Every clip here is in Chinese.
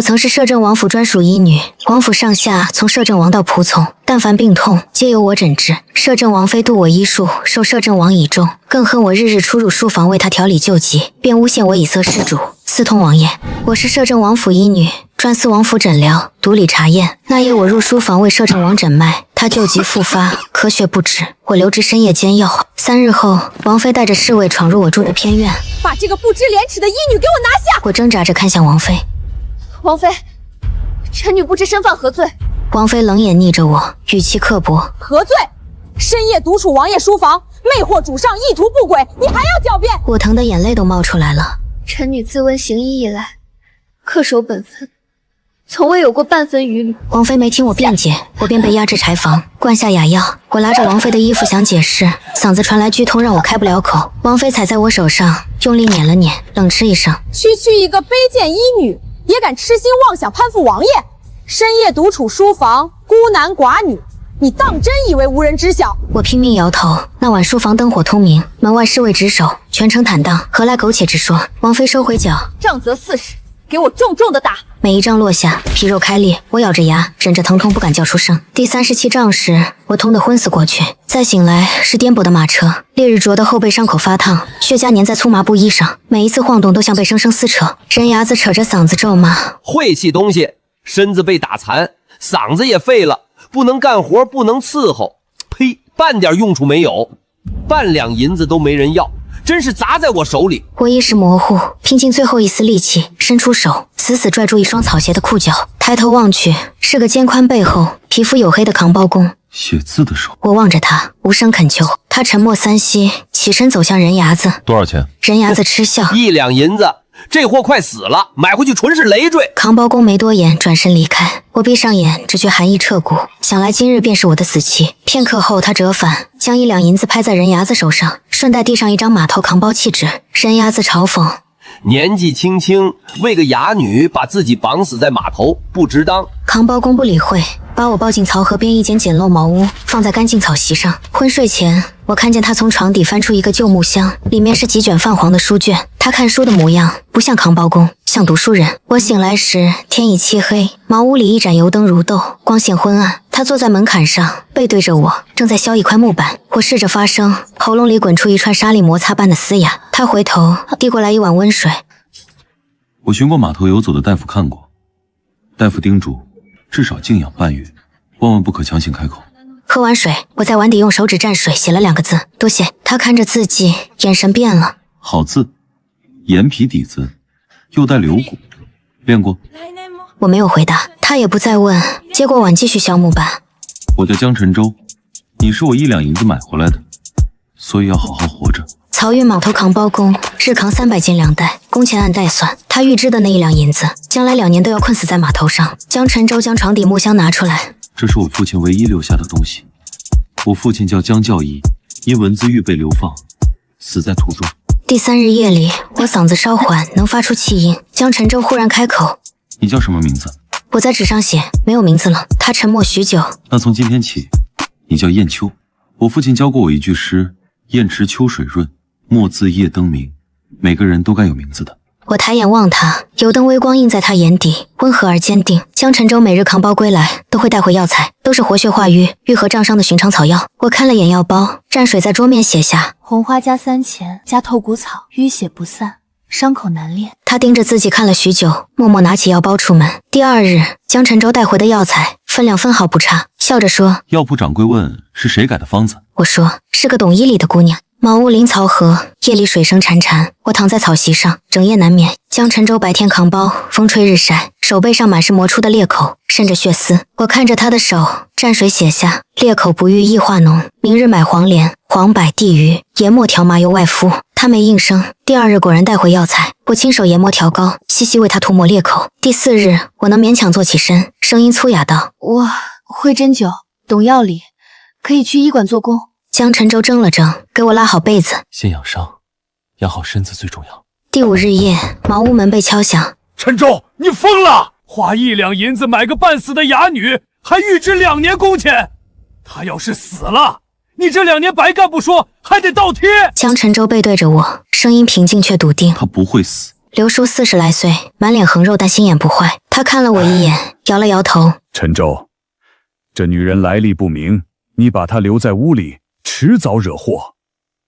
我曾是摄政王府专属医女，王府上下从摄政王到仆从，但凡病痛皆由我诊治。摄政王妃度我医术，受摄政王倚重，更恨我日日出入书房为他调理救急，便诬陷我以色施主，私通王爷。我是摄政王府医女，专司王府诊疗，独理查验。那夜我入书房为摄政王诊脉，他救急复发，咳血不止，我留至深夜煎药。3日后，王妃带着侍卫闯入我住的偏院，把这个不知廉耻的医女给我拿下！我挣扎着看向王妃。王妃，臣女不知身犯何罪？王妃冷眼睨着我，语气刻薄。何罪？深夜独处王爷书房，魅惑主上，意图不轨，你还要狡辩？我疼得眼泪都冒出来了。臣女自问行医以来，恪守本分，从未有过半分余虑。王妃没听我辩解，我便被押至柴房，灌下哑药。我拉着王妃的衣服想解释，嗓子传来剧痛，让我开不了口。王妃踩在我手上，用力捻了捻，冷嗤一声：“区区一个卑贱医女，也敢痴心妄想攀附王爷？深夜独处书房，孤男寡女，你当真以为无人知晓？”我拼命摇头。那晚书房灯火通明，门外侍卫值守，全程坦荡，何来苟且之说？王妃收回脚，杖责40，给我重重的打！每一杖落下，皮肉开裂，我咬着牙，忍着疼痛不敢叫出声。第37杖时，我痛得昏死过去，再醒来是颠簸的马车，烈日灼得后背伤口发烫，血痂粘在粗麻布衣上，每一次晃动都像被生生撕扯。人牙子扯着嗓子咒骂：“晦气东西，身子被打残，嗓子也废了，不能干活，不能伺候，呸，半点用处没有，半两银子都没人要。”真是砸在我手里！我意识模糊，拼尽最后一丝力气，伸出手，死死拽住一双草鞋的裤脚。抬头望去，是个肩宽背厚、皮肤黝黑的扛包公。写字的手。我望着他，无声恳求。他沉默3息，起身走向人牙子。多少钱？人牙子嗤笑：1两银子。这货快死了，买回去纯是累赘。扛包公没多言，转身离开。我闭上眼，只觉寒意彻骨，想来今日便是我的死期。片刻后，他折返，将1两银子拍在人牙子手上，顺带递上一张码头扛包契纸。人牙子嘲讽：“年纪轻轻，为个哑女把自己绑死在码头，不值当。”扛包公不理会，把我抱进槽河边一间简陋茅屋，放在干净草席上。昏睡前，我看见他从床底翻出一个旧木箱，里面是几卷泛黄的书卷。他看书的模样不像扛包公，像读书人。我醒来时，天已漆黑，茅屋里一盏油灯如豆，光线昏暗。他坐在门槛上，背对着我，正在削一块木板。我试着发声，喉咙里滚出一串沙粒摩擦般的嘶哑。他回头递过来一碗温水。我寻过码头游走的大夫看过，大夫叮嘱至少静养半月，万万不可强行开口。喝完水，我在碗底用手指蘸水写了2个字：多谢。他看着字迹，眼神变了。好字，盐皮底子，又带柳骨，练过？我没有回答，他也不再问，接过碗继续削木板。我叫江晨舟，你是我1两银子买回来的，所以要好好活着。漕运码头扛包工，日扛300斤粮袋，工钱按袋算。他预支的那1两银子，将来2年都要困死在码头上。江晨舟将床底木箱拿出来，这是我父亲唯一留下的东西。我父亲叫江教义，因文字狱被流放，死在途中。第3日夜里，我嗓子稍缓，能发出气音。江晨舟忽然开口：“你叫什么名字？”我在纸上写：“没有名字了。”他沉默许久。那从今天起，你叫燕秋。我父亲教过我一句诗：燕池秋水润，墨自夜灯明。每个人都该有名字的。我抬眼望他，油灯微光映在他眼底，温和而坚定。江晨舟每日扛包归来，都会带回药材，都是活血化瘀、愈合胀伤的寻常草药。我看了眼药包，蘸水在桌面写下：红花加3钱，加透骨草，淤血不散，伤口难炼。他盯着字迹看了许久，默默拿起药包出门。第2日，江晨舟带回的药材分量分毫不差，笑着说：“药铺掌柜问是谁改的方子？”我说：“是个懂医理的姑娘。”茅屋临漕河，夜里水声潺潺，我躺在草席上，整夜难眠。江晨舟白天扛包，风吹日晒，手背上满是磨出的裂口，渗着血丝。我看着他的手，蘸水写下：裂口不愈，异化脓。明日买黄连、黄柏、地榆，研末调麻油外敷。他没应声。第2日果然带回药材，我亲手研磨调膏，细细为他涂抹裂口。第4日，我能勉强坐起身，声音粗哑道：“我会针灸，懂药理，可以去医馆做工。”江晨舟怔了怔，给我拉好被子。先养伤，养好身子最重要。第5日夜，茅屋门被敲响。陈舟，你疯了！花1两银子买个半死的哑女，还预支2年工钱。她要是死了，你这2年白干不说，还得倒贴。江晨舟背对着我，声音平静却笃定。她不会死。刘叔40来岁，满脸横肉，但心眼不坏。他看了我一眼，摇了摇头。陈州，这女人来历不明，你把她留在屋里，迟早惹祸。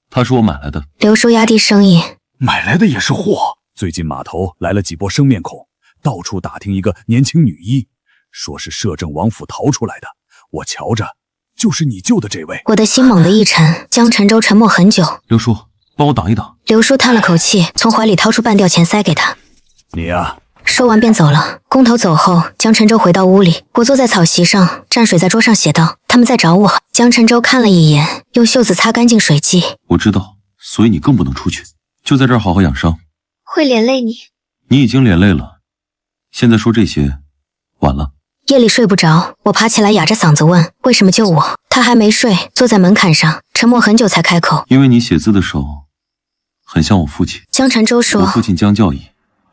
她是我买来的。刘叔压低声音，买来的也是祸。最近码头来了几波生面孔，到处打听一个年轻女医，说是摄政王府逃出来的。我瞧着就是你救的这位。我的心猛地一沉。江晨舟沉默很久。刘叔，帮我挡一挡。刘叔叹了口气，从怀里掏出半吊钱塞给他。你呀，说完便走了。工头走后，江晨舟回到屋里，我坐在草席上，蘸水在桌上写道：“他们在找我。”江晨舟看了一眼，用袖子擦干净水迹。我知道，所以你更不能出去，就在这儿好好养伤。会连累你。你已经连累了，现在说这些，晚了。夜里睡不着，我爬起来哑着嗓子问：“为什么救我？”他还没睡，坐在门槛上，沉默很久才开口：“因为你写字的手很像我父亲。”江晨舟说：“我父亲江教义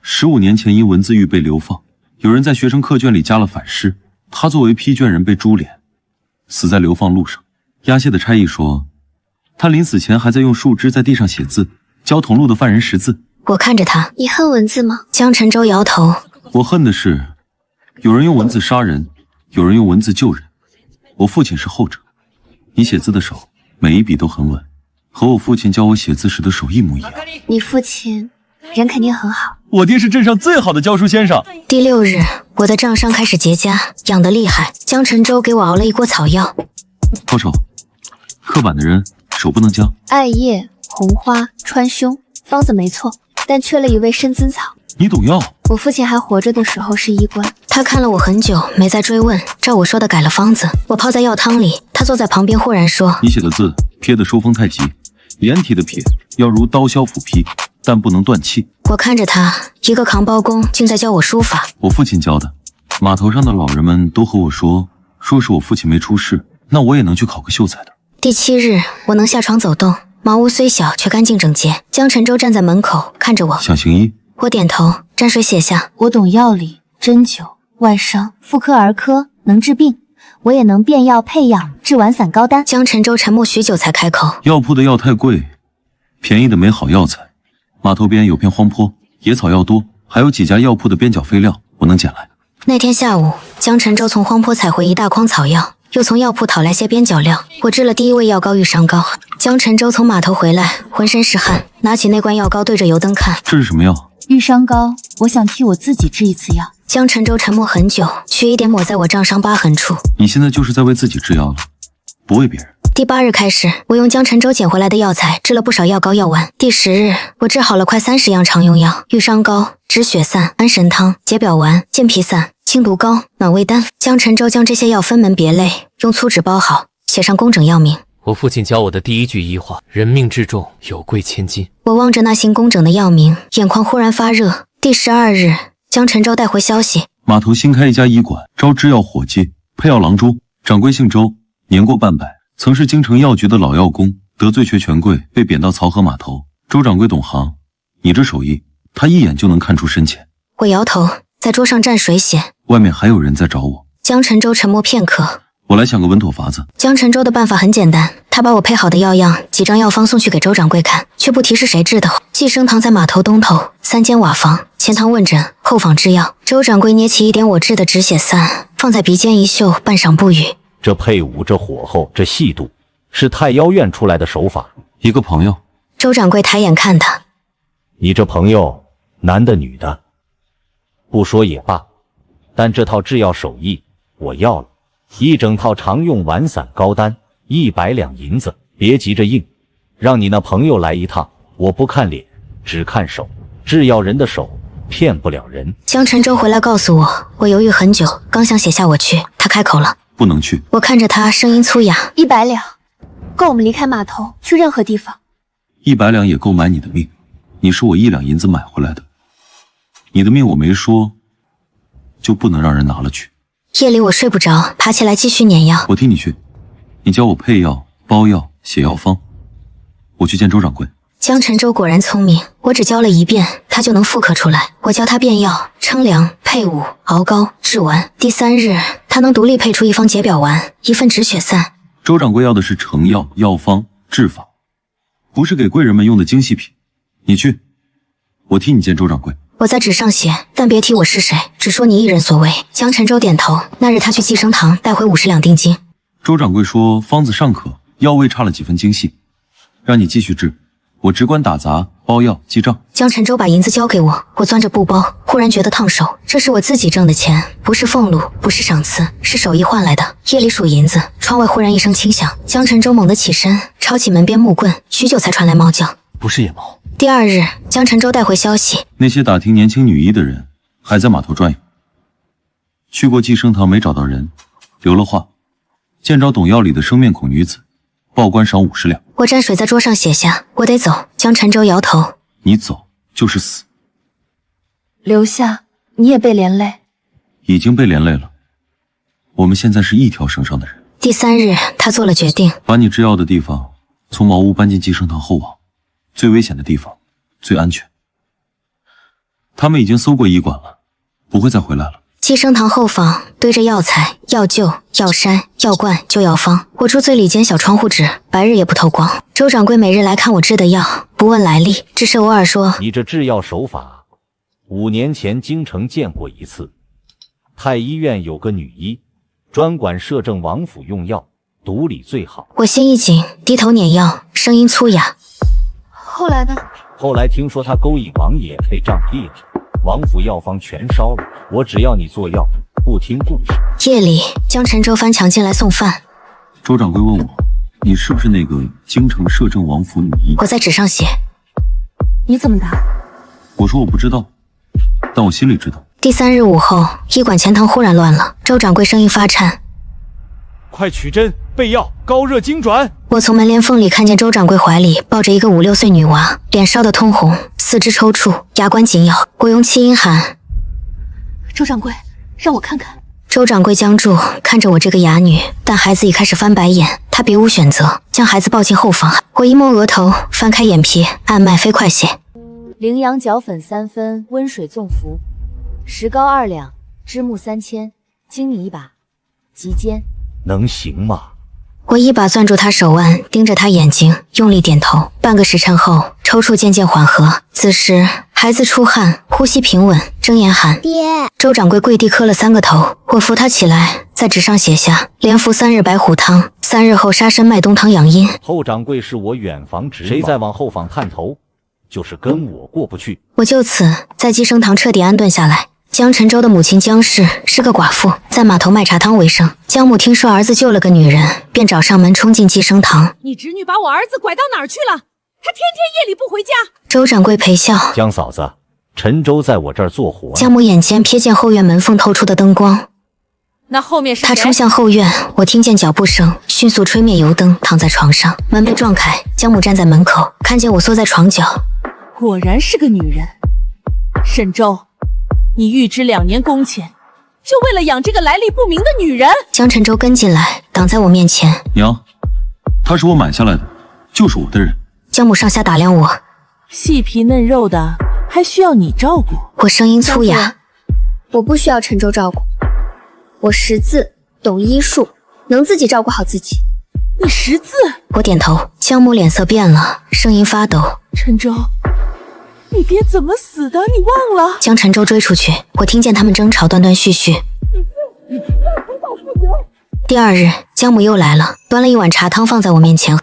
，15年前因文字狱被流放，有人在学生课卷里加了反诗，他作为批卷人被株连，死在流放路上。押解的差役说，他临死前还在用树枝在地上写字，教同路的犯人识字。我看着他：“你恨文字吗？”江晨舟摇头：“我恨的是，有人用文字杀人，有人用文字救人。我父亲是后者。你写字的手，每一笔都很稳，和我父亲教我写字时的手一模一样。你父亲人肯定很好。我爹是镇上最好的教书先生。”第6日，我的杖伤开始结痂，痒得厉害。江晨舟给我熬了一锅草药。报仇，刻板的人手不能僵。艾叶、红花、川芎，方子没错，但缺了一味参子草。你懂药？我父亲还活着的时候是医官。他看了我很久，没再追问，照我说的改了方子。我泡在药汤里，他坐在旁边忽然说：“你写的字撇的收风太急，连体的撇要如刀削斧劈，但不能断气。”我看着他，一个扛包工竟在教我书法。我父亲教的。码头上的老人们都和我说是我父亲没出事，那我也能去考个秀才的。第7日，我能下床走动，茅屋虽小却干净整洁。江晨舟站在门口看着我，想行医？我点头，蘸水写下：“我懂药理、针灸、外伤、妇科、儿科，能治病。我也能变药配养，治丸散膏丹。”江晨舟沉默许久才开口：“药铺的药太贵，便宜的没好药材。码头边有片荒坡，野草药多，还有几家药铺的边角废料，我能捡来。”那天下午，江晨舟从荒坡采回一大筐草药，又从药铺讨来些边角料。我制了第1味药膏玉伤膏。江晨舟从码头回来，浑身是汗，拿起那罐药膏对着油灯看：“这是什么药？”玉伤膏，我想替我自己制一次药。江晨舟沉默很久，取一点抹在我杖伤疤痕处。你现在就是在为自己制药了，不为别人。第8日开始，我用江晨舟捡回来的药材制了不少药膏药丸。第10日，我制好了快30样常用药：玉伤膏、止血散、安神汤、解表丸、健脾散、清毒膏、暖胃丹。江晨舟将这些药分门别类，用粗纸包好，写上工整药名。我父亲教我的第1句医话：人命至重，有贵千金。我望着那行工整的药名，眼眶忽然发热。第12日，江晨舟带回消息：码头新开一家医馆，招制药伙计，配药郎中。掌柜姓周，年过半百，曾是京城药局的老药工，得罪缺权贵，被贬到漕河码头。周掌柜懂行，你这手艺，他一眼就能看出深浅。我摇头，在桌上蘸水写：外面还有人在找我。江晨舟沉默片刻，我来想个稳妥法子。江晨舟的办法很简单，他把我配好的药样、几张药方送去给周掌柜看，却不提是谁制的。寄生堂在码头东头，3间瓦房，前堂问诊，后坊制药。周掌柜捏起一点我制的止血散，放在鼻尖一嗅，半晌不语。这配伍，这火候，这细度，是太妖院出来的手法。一个朋友。周掌柜抬眼看他：你这朋友，男的女的？不说也罢，但这套制药手艺我要了，一整套常用丸散膏丹，100两银子。别急着应，让你那朋友来一趟，我不看脸，只看手。制药人的手骗不了人。江晨舟回来告诉我，我犹豫很久，刚想写下我去，他开口了：不能去。我看着他，声音粗哑：100两，够我们离开码头去任何地方。100两也够买你的命，你是我1两银子买回来的，你的命我没说，就不能让人拿了去。夜里我睡不着，爬起来继续碾药。我替你去，你教我配药、包药、写药方，我去见周掌柜。江晨舟果然聪明，我只教了1遍，他就能复刻出来。我教他变药、称量、配伍、熬膏、制丸。第3日，他能独立配出1方解表丸，1份止血散。周掌柜要的是成药、药方、制法，不是给贵人们用的精细品。你去，我替你见周掌柜。我在纸上写，但别提我是谁，只说你一人所为。江晨舟点头。那日他去寄生堂带回50两定金。周掌柜说方子尚可，药味差了几分精细，让你继续治，我只管打杂、包药、记账。江晨舟把银子交给我，我攥着布包，忽然觉得烫手。这是我自己挣的钱，不是俸禄，不是赏赐，是手艺换来的。夜里数银子，窗外忽然一声轻响，江晨舟猛地起身，抄起门边木棍，许久才传来猫叫。不是野猫。第二日，江晨舟带回消息，那些打听年轻女医的人还在码头转悠，去过寄生堂没找到人，留了话，见着懂药里的生面孔女子，报官赏50两。我沾水在桌上写下，我得走。江晨舟摇头，你走就是死。留下，你也被连累。已经被连累了，我们现在是一条绳上的人。第3日，他做了决定，把你制药的地方从茅屋搬进寄生堂后网，最危险的地方，最安全。他们已经搜过医馆了，不会再回来了。寄生堂后房堆着药材、药臼、药山、药罐、旧药方。我住最里间小窗户纸，白日也不透光。周掌柜每日来看我制的药，不问来历，只是偶尔说：“你这制药手法，5年前京城见过一次。太医院有个女医，专管摄政王府用药，毒理最好。”我心一紧，低头捻药，声音粗哑。后来呢？后来听说他勾引王爷被杖毙了，王府药方全烧了。我只要你做药，不听故事。夜里，江晨舟翻墙进来送饭。周掌柜问我，你是不是那个京城摄政王府女医？我在纸上写。你怎么答？我说我不知道，但我心里知道。第3日午后，医馆前堂忽然乱了，周掌柜声音发颤：“快取针备药，高热经转。”我从门帘缝里看见周掌柜怀里抱着一个5、6岁女娃，脸烧得通红，四肢抽搐，牙关紧咬。我用气音喊：“周掌柜，让我看看。”周掌柜僵住，看着我这个哑女，但孩子已开始翻白眼，他别无选择，将孩子抱进后房。我一摸额头，翻开眼皮，按脉飞快些。羚羊角粉3分，温水纵服，石膏2两，芝木3千，精米1把，急煎。能行吗？我一把攥住他手腕，盯着他眼睛，用力点头。半个时辰后，抽搐渐渐缓和。此时，孩子出汗，呼吸平稳，睁眼喊：“爹！”周掌柜跪地磕了3个头。我扶他起来，在纸上写下：连服3日白虎汤，3日后杀参麦冬汤养阴。后掌柜是我远房侄，谁再往后坊探头，就是跟我过不去。我就此在寄生堂彻底安顿下来。江晨舟的母亲江氏是个寡妇，在码头卖茶汤为生。江母听说儿子救了个女人，便找上门冲进寄生堂。你侄女把我儿子拐到哪儿去了？她天天夜里不回家。周掌柜陪笑：“江嫂子，陈舟在我这儿做活。”江母眼尖瞥见后院门缝透出的灯光，那后面是谁？他冲向后院，我听见脚步声，迅速吹灭油灯，躺在床上。门被撞开，江母站在门口，看见我缩在床角。果然是个女人。沈舟，你预支2年工钱，就为了养这个来历不明的女人？江晨舟跟进来，挡在我面前。娘，她是我买下来的，就是我的人。江母上下打量我，细皮嫩肉的，还需要你照顾？我声音粗哑。我不需要陈舟照顾，我识字，懂医术，能自己照顾好自己。你识字？我点头。江母脸色变了，声音发抖。陈舟，你爹怎么死的？你忘了？将陈舟追出去，我听见他们争吵断断续续。第2日，江母又来了，端了一碗茶汤放在我面前。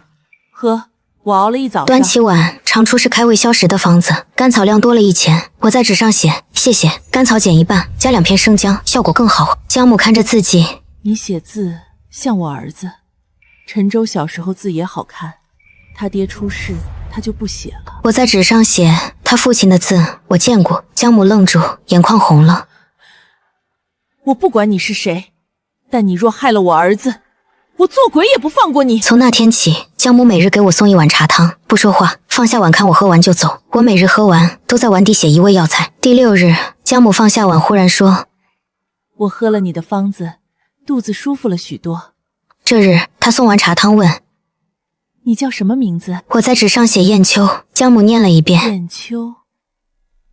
喝，我熬了一早上。端起碗，尝出是开胃消食的方子，甘草量多了1钱。我在纸上写：谢谢，甘草减1半，加2片生姜，效果更好。江母看着字迹，你写字像我儿子。陈舟小时候字也好看，他爹出事，他就不写了。我在纸上写他父亲的字，我见过。江母愣住，眼眶红了。我不管你是谁，但你若害了我儿子，我做鬼也不放过你。从那天起，江母每日给我送1碗茶汤，不说话，放下碗看我喝完就走。我每日喝完，都在碗底写1味药材。第6日，江母放下碗，忽然说：我喝了你的方子，肚子舒服了许多。这日，他送完茶汤问：你叫什么名字？我在纸上写燕秋。江母念了一遍。燕秋，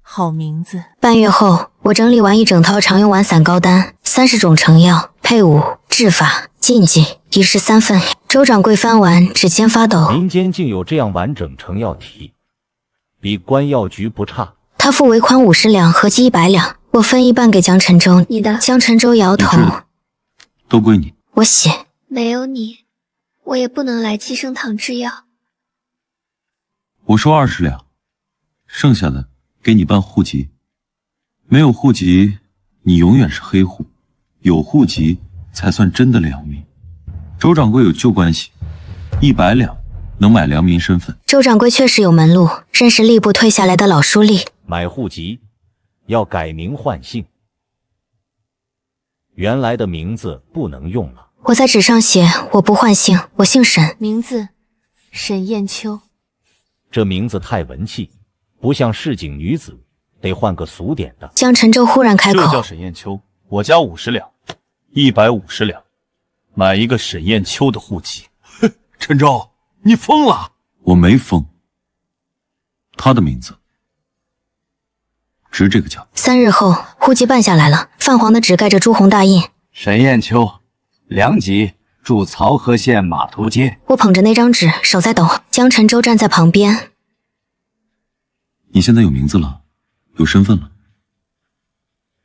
好名字。半月后，我整理完一整套常用丸散膏丹，30种成药、配伍、治法、禁忌，一式3份。周掌柜翻完，指尖发抖。民间竟有这样完整成药体，比关药局不差。他付尾款50两，合计100两，我分一半给江晨舟。你的江晨舟摇头，都归你。我写没有你，我也不能来寄生堂制药。我说20两，剩下的给你办户籍。没有户籍，你永远是黑户；有户籍才算真的良民。周掌柜有旧关系，100两能买良民身份。周掌柜确实有门路，认识吏部退下来的老书吏。买户籍要改名换姓，原来的名字不能用了。我在纸上写，我不换姓，我姓沈。名字沈艳秋。这名字太文气，不像市井女子，得换个俗点的。江晨舟忽然开口：“这叫沈艳秋，我家50两，150两，买一个沈艳秋的户籍。”哼，陈舟，你疯了！我没疯，他的名字值这个价。3日后，户籍办下来了，泛黄的纸盖着朱红大印。沈艳秋，良籍，住曹河县码头街。我捧着那张纸，手在抖。江晨舟站在旁边。你现在有名字了，有身份了，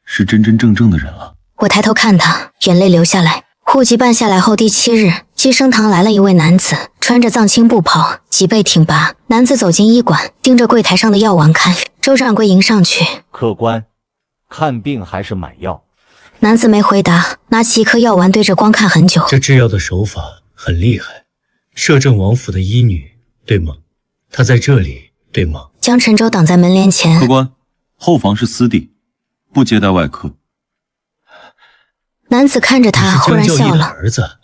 是真真正正的人了。我抬头看他，眼泪流下来。户籍办下来后第7日，寄生堂来了一位男子，穿着藏青布袍，脊背挺拔。男子走进医馆，盯着柜台上的药丸看。周掌柜迎上去：“客官，看病还是买药？”男子没回答，拿起一颗药丸对着光看很久。这制药的手法很厉害。摄政王府的医女，对吗？她在这里，对吗？江晨舟挡在门帘前。客官，后房是私地，不接待外客。男子看着他，忽然笑你是江教义的了。儿子，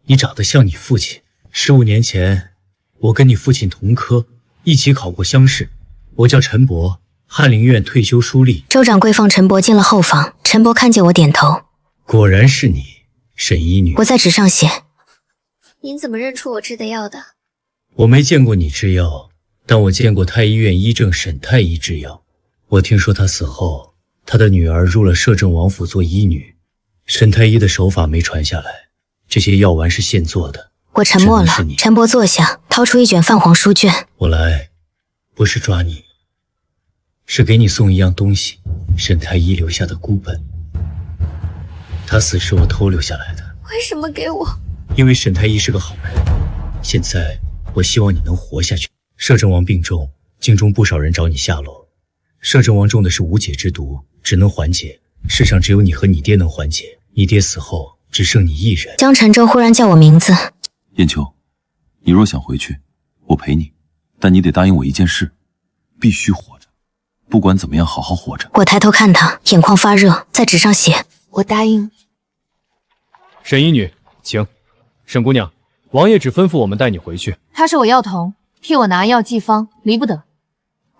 你长得像你父亲。15年前，我跟你父亲同科，一起考过乡试。我叫陈伯，翰林院退休书吏。周掌柜放陈伯进了后房，陈伯看见我点头。果然是你，沈医女。我在纸上写：您怎么认出我制的药的？我没见过你制药，但我见过太医院医正沈太医制药。我听说他死后，他的女儿入了摄政王府做医女。沈太医的手法没传下来，这些药丸是现做的。我沉默了。陈伯坐下，掏出一卷泛黄书卷。我来，不是抓你，是给你送一样东西，沈太医留下的孤本。他死是我偷留下来的。为什么给我？因为沈太医是个好人。现在我希望你能活下去。摄政王病重，京中不少人找你下落。摄政王中的是无解之毒，只能缓解。世上只有你和你爹能缓解。你爹死后，只剩你一人。江晨舟忽然叫我名字。燕秋，你若想回去，我陪你，但你得答应我一件事，必须活着，不管怎么样，好好活着。我抬头看他，眼眶发热，在纸上写：我答应。沈医女，请。沈姑娘，王爷只吩咐我们带你回去。他是我药童，替我拿药寄方，离不得。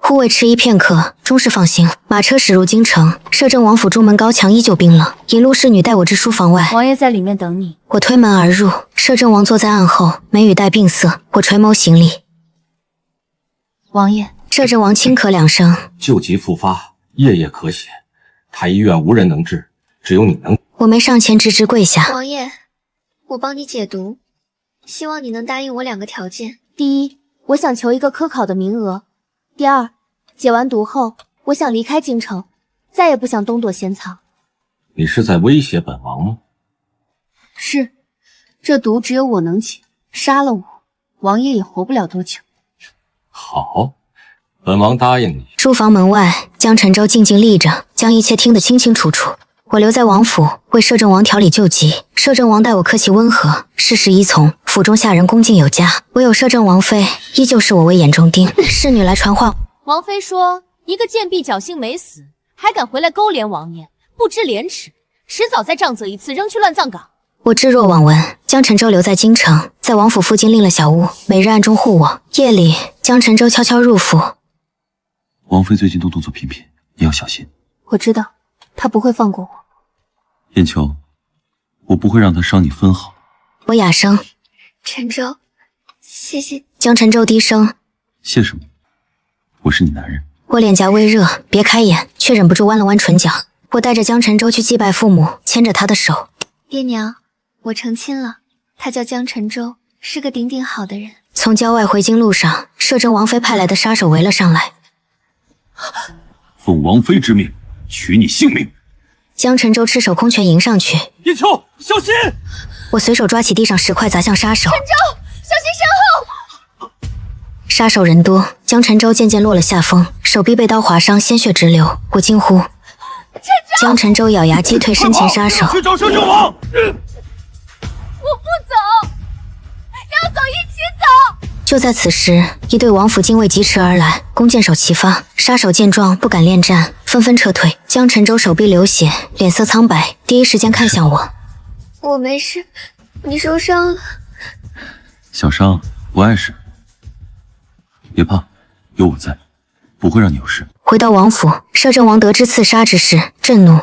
护卫迟疑片刻，终是放心。马车驶入京城，摄政王府中门高墙依旧冰冷。一路侍女带我至书房外，王爷在里面等你。我推门而入，摄政王坐在案后，眉宇带病色。我垂眸行礼。王爷。摄政王轻咳2声，旧疾复发，夜夜咳血，太医院无人能治，只有你能。我没上前，直直跪下。王爷，我帮你解毒，希望你能答应我2个条件。第一，我想求一个科考的名额。第二，解完毒后，我想离开京城，再也不想东躲西藏。你是在威胁本王吗？是，这毒只有我能解，杀了我，王爷也活不了多久。好，本王答应你。书房门外，江晨舟静静立着，将一切听得清清楚楚。我留在王府，为摄政王调理旧疾。摄政王待我客气温和，事事依从，府中下人恭敬有加。唯有摄政王妃依旧视我为眼中钉。侍女来传话，王妃说，一个贱婢侥幸没死，还敢回来勾连王爷，不知廉耻，迟早再杖责一次，扔去乱葬岗。我置若罔闻。江晨舟留在京城，在王府附近另了小屋，每日暗中护我。夜里，江晨舟悄悄入府。王妃最近都动作频频，你要小心。我知道，他不会放过我。燕秋，我不会让他伤你分毫。我哑声：陈舟，谢谢。江晨舟低声：谢什么？我是你男人。我脸颊微热，别开眼，却忍不住弯了弯唇角。我带着江晨舟去祭拜父母，牵着他的手。爹娘，我成亲了，他叫江晨舟，是个顶顶好的人。从郊外回京路上，摄政王妃派来的杀手围了上来。奉王妃之命取你性命。江辰州赤手空拳迎上去，叶秋，小心！我随手抓起地上石块砸向杀手。陈州，小心身后！杀手人多，江辰州渐渐落了下风，手臂被刀划伤，鲜血直流。我惊呼。江辰州咬牙击退身前杀手。去找摄政王！我不走，要走一起走。就在此时，一队王府禁卫疾驰而来，弓箭手齐发。杀手见状不敢恋战，纷纷撤退。江辰州手臂流血，脸色苍白，第一时间看向我。我没事，你受伤了。小伤不碍事，别怕，有我在，不会让你有事。回到王府，摄政王得知刺杀之事，震怒。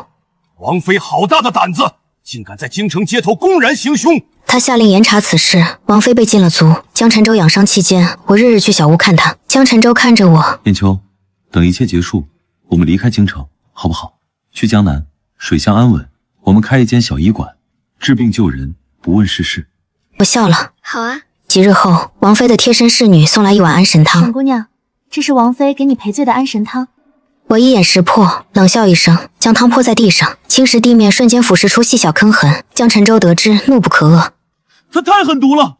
王妃好大的胆子，竟敢在京城街头公然行凶！他下令严查此事，王妃被禁了足。江辰州养伤期间，我日日去小屋看他。江辰州看着我，燕秋，等一切结束，我们离开京城，好不好？去江南，水乡安稳，我们开一间小医馆，治病救人，不问世事。我笑了。好啊。几日后，王妃的贴身侍女送来一碗安神汤。沈姑娘，这是王妃给你赔罪的安神汤。我一眼识破，冷笑一声，将汤泼在地上，青石地面瞬间腐蚀出细小坑痕。江辰州得知，怒不可遏。他太狠毒了，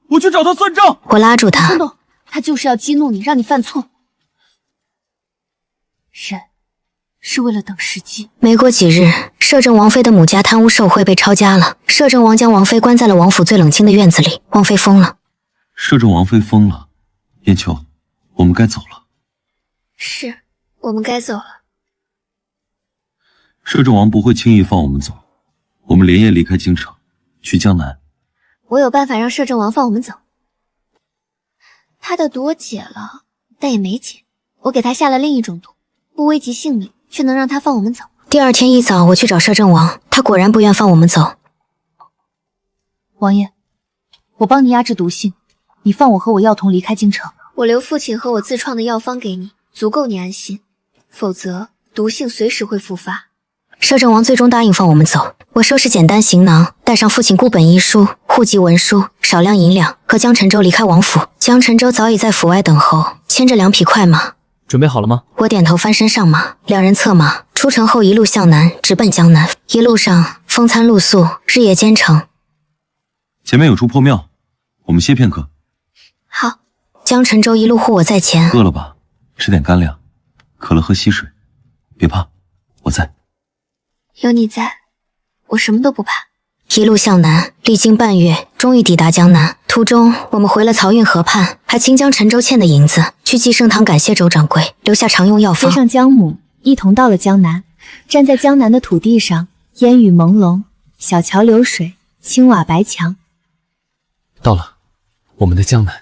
我去找他算账。我拉住他，冲动，他就是要激怒你，让你犯错。忍，是为了等时机。没过几日，摄政王妃的母家贪污受贿被抄家了。摄政王将王妃关在了王府最冷清的院子里。王妃疯了。摄政王妃疯了。燕秋，我们该走了。是，我们该走了。摄政王不会轻易放我们走，我们连夜离开京城，去江南。我有办法让摄政王放我们走。他的毒我解了，但也没解。我给他下了另一种毒，不危及性命，却能让他放我们走。第二天一早，我去找摄政王，他果然不愿放我们走。王爷，我帮你压制毒性，你放我和我药童离开京城。我留父亲和我自创的药方给你，足够你安心。否则，毒性随时会复发。摄政王最终答应放我们走。我收拾简单行囊，带上父亲孤本医书、户籍文书、少量银两，和江辰州离开王府。江辰州早已在府外等候，牵着2匹快马。准备好了吗？我点头，翻身上马，两人策马。出城后一路向南，直奔江南。一路上风餐露宿，日夜兼程。前面有处破庙，我们歇片刻。好。江辰州一路护我在前。饿了吧？吃点干粮，渴了喝溪水。别怕，我在。有你在，我什么都不怕。一路向南，历经半月，终于抵达江南。途中，我们回了漕运河畔，还清江辰州欠的银子，去济圣堂感谢周掌柜，留下常用药方。接上江母，一同到了江南。站在江南的土地上，烟雨朦胧，小桥流水，青瓦白墙。到了，我们的江南。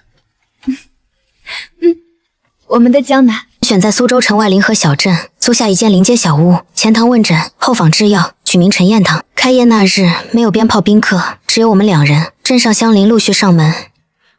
我们的江南。选在苏州城外临河小镇租下一间临街小屋，前堂问诊，后坊制药，取名陈彦堂。开业那日没有鞭炮宾客，只有我们2人。镇上乡邻陆续上门。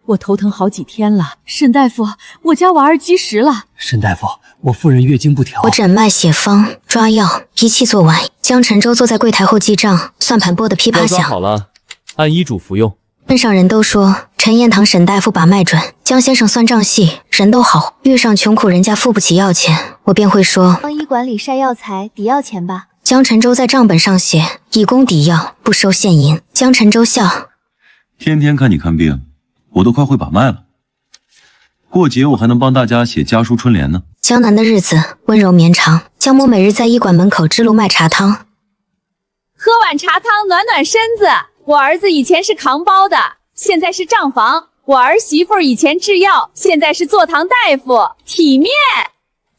我头疼好几天了，沈大夫，我家娃儿积食了。沈大夫，我夫人月经不调。我诊脉写方抓药，一气做完。江辰州坐在柜台后记账，算盘拨得噼啪响。药抓好了，按医嘱服用。镇上人都说陈彦堂沈大夫把脉准，江先生算账细，人都好。遇上穷苦人家付不起药钱，我便会说帮医馆里晒药材抵药钱吧。江辰州在账本上写以工抵药，不收现银。江辰州笑，天天看你看病，我都快会把脉了。过节我还能帮大家写家书春联呢。江南的日子温柔绵长，江母每日在医馆门口支炉卖茶汤，喝碗茶汤暖暖身子。我儿子以前是扛包的，现在是账房。我儿媳妇以前制药，现在是坐堂大夫，体面。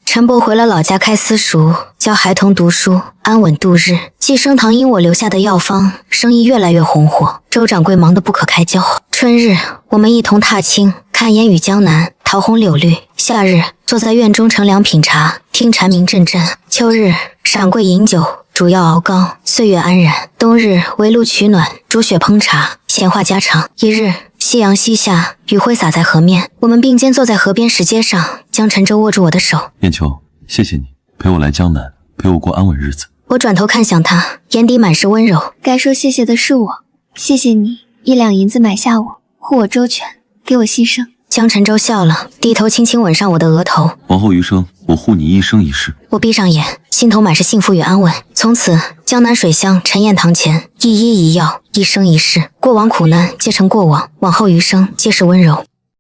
陈伯回了老家开私塾，教孩童读书，安稳度日。济生堂因我留下的药方，生意越来越红火。周掌柜忙得不可开交。春日，我们一同踏青，看烟雨江南，桃红柳绿。夏日，坐在院中乘凉品茶，听蝉鸣阵阵。秋日，赏桂饮酒，煮药熬膏，岁月安然。冬日，围炉取暖，煮雪烹茶，闲话家常。一日，夕阳西下，余晖洒在河面，我们并肩坐在河边石阶上。江辰州握住我的手，燕秋，谢谢你陪我来江南，陪我过安稳日子。我转头看向他，眼底满是温柔。该说谢谢的是我，谢谢你1两银子买下我，护我周全，给我牺牲。江辰州笑了，低头轻轻吻上我的额头。往后余生，我护你一生一世。我闭上眼，心头满是幸福与安稳。从此，江南水乡，陈宴堂前，一医一药，一生一世。过往苦难皆成过往，往后余生皆是温柔。